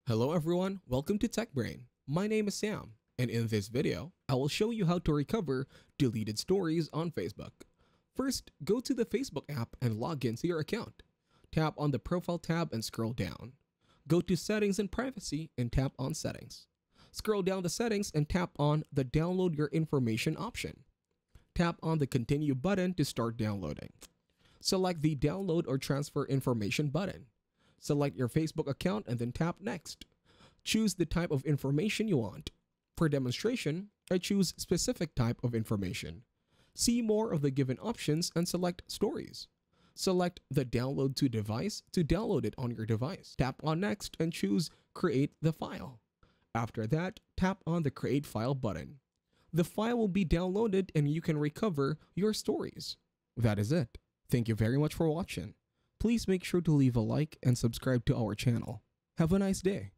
Hello everyone, welcome to TechBrain. My name is Sam, and in this video, I will show you how to recover deleted stories on Facebook. First, go to the Facebook app and log into your account. Tap on the Profile tab and scroll down. Go to Settings and Privacy and tap on Settings. Scroll down the settings and tap on the Download Your Information option. Tap on the Continue button to start downloading. Select the Download or Transfer Information button. Select your Facebook account and then tap Next. Choose the type of information you want. For demonstration, I choose Specific Type of Information. See more of the given options and select Stories. Select the Download to Device to download it on your device. Tap on Next and choose Create the File. After that, tap on the Create File button. The file will be downloaded and you can recover your stories. That is it. Thank you very much for watching. Please make sure to leave a like and subscribe to our channel. Have a nice day.